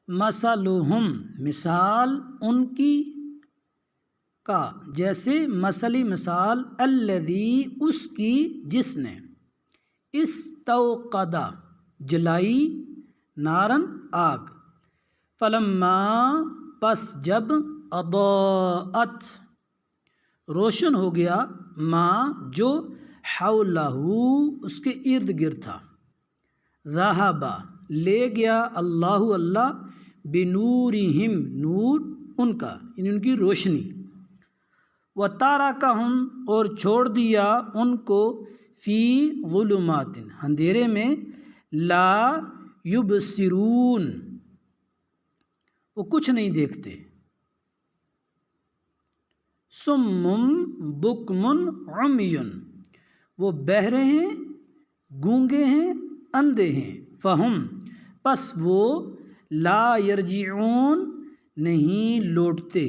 مثلہم مثال ان کی کا جیسے مثلی مثال الذی اس کی جس نے استوقد جلائی نارن آگ فلما پس جب اضاءت روشن ہو گیا ما جو حولہ اس کے ارد گرد تھا ذہب لے گیا اللہ بنورہم نور ان کا یعنی ان کی روشنی وترکہم اور چھوڑ دیا ان کو فی ظلمات اندھیرے میں لا یبصرون وہ کچھ نہیں دیکھتے صم بکم عمی وہ بہرے ہیں گونگے ہیں اندھے ہیں فہم پس وہ لا یرجعون نہیں لوٹتے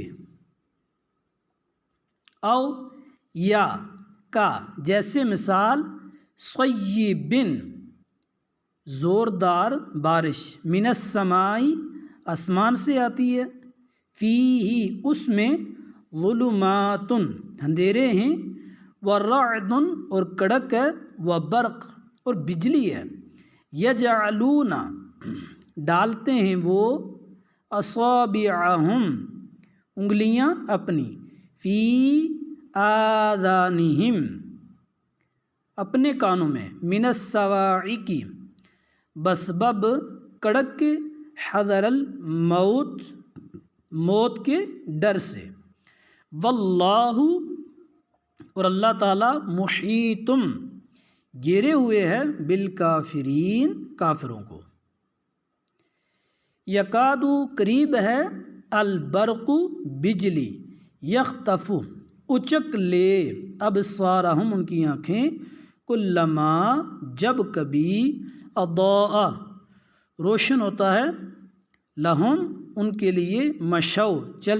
او یا کا جیسے مثال صیبن زوردار بارش من السماء آسمان سے آتی ہے فیہ اس میں ظلمات اندھیرے ہیں ورعد اور کڑک ہے وبرق اور بجلی ہے یجعلون ڈالتے ہیں وہ اصابعہم انگلیاں اپنی فی آذانہم اپنے کانوں میں من الصواعق بسبب کڑک کے حذر الموت موت کے ڈر سے واللہ اور اللہ تعالیٰ محیطم گھیرے ہوئے ہے بالکافرین کافروں کو یکادو قریب ہے البرق بجلی یخطف اچک لے ابصارہم ان کی آنکھیں کلما جب کبھی اضاء روشن ہوتا ہے لہم ان کے لیے مشو چل